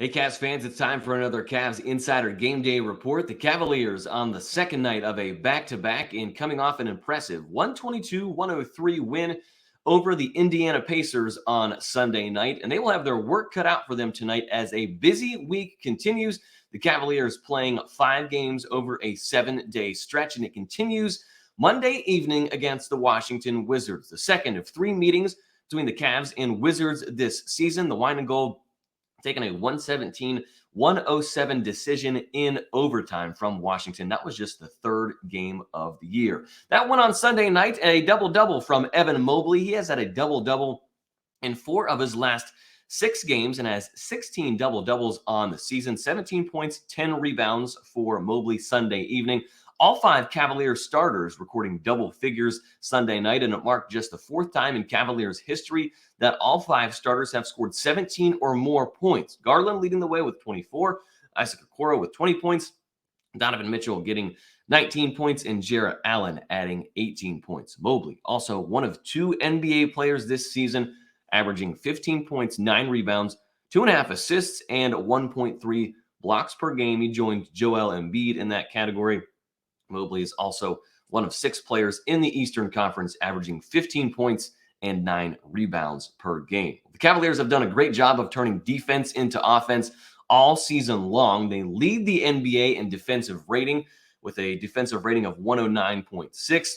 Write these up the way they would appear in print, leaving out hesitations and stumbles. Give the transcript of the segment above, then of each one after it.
Hey, Cavs fans, it's time for another Cavs Insider Game Day report. The Cavaliers on the second night of a back-to-back and coming off an impressive 122-103 win over the Indiana Pacers on Sunday night. And they will have their work cut out for them tonight as a busy week continues. The Cavaliers playing 5 games over a 7-day stretch, and it continues Monday evening against the Washington Wizards. The second of 3 meetings between the Cavs and Wizards this season. The Wine and Gold taking a 117-107 decision in overtime from Washington. That was just the 3rd game of the year. That one on Sunday night, a double-double from Evan Mobley. He has had a double-double in 4 of his last 6 games and has 16 double-doubles on the season. 17 points, 10 rebounds for Mobley Sunday evening. All 5 Cavaliers starters recording double figures Sunday night, and it marked just the 4th time in Cavaliers history that all 5 starters have scored 17 or more points. Garland leading the way with 24, Isaac Okoro with 20 points, Donovan Mitchell getting 19 points, and Jarrett Allen adding 18 points. Mobley, also one of 2 NBA players this season, averaging 15 points, 9 rebounds, 2.5 assists, and 1.3 blocks per game. He joined Joel Embiid in that category. Mobley is also one of 6 players in the Eastern Conference, averaging 15 points and 9 rebounds per game. The Cavaliers have done a great job of turning defense into offense all season long. They lead the NBA in defensive rating with a defensive rating of 109.6,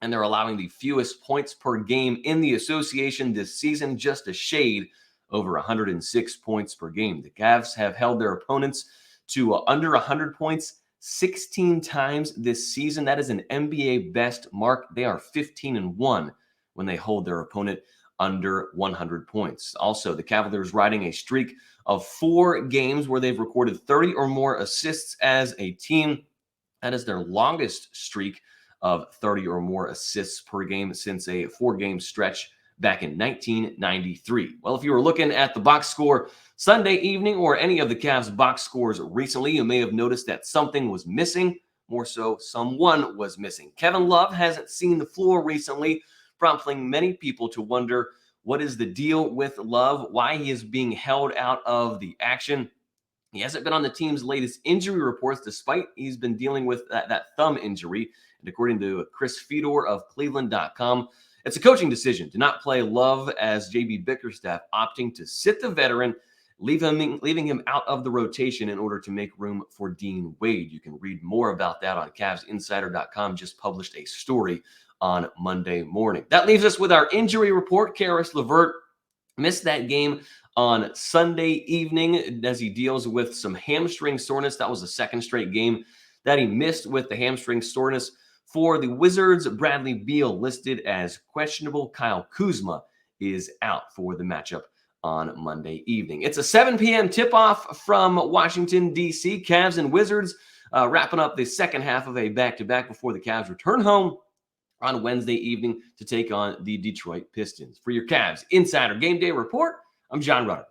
and they're allowing the fewest points per game in the association this season, just a shade over 106 points per game. The Cavs have held their opponents to under 100 points 16 times this season. That is an NBA best mark. They are 15-1 when they hold their opponent under 100 points. Also, the Cavaliers riding a streak of 4 games where they've recorded 30 or more assists as a team. That is their longest streak of 30 or more assists per game since a 4-game stretch back in 1993. Well, if you were looking at the box score Sunday evening or any of the Cavs box scores recently, you may have noticed that something was missing. More so, someone was missing. Kevin Love hasn't seen the floor recently, prompting many people to wonder what is the deal with Love, why he is being held out of the action. He hasn't been on the team's latest injury reports, despite he's been dealing with that thumb injury. And according to Chris Fedor of Cleveland.com, it's a coaching decision to not play Love, as JB Bickerstaff opting to sit the veteran, leaving him out of the rotation in order to make room for Dean Wade. You can read more about that on CavsInsider.com. Just published a story on Monday morning. That leaves us with our injury report. Karis LeVert missed that game on Sunday evening as he deals with some hamstring soreness. That was the 2nd straight game that he missed with the hamstring soreness. For the Wizards, Bradley Beal listed as questionable. Kyle Kuzma is out for the matchup on Monday evening. It's a 7 p.m. tip-off from Washington, D.C. Cavs and Wizards wrapping up the second half of a back-to-back before the Cavs return home on Wednesday evening to take on the Detroit Pistons. For your Cavs Insider Game Day report, I'm John Rutter.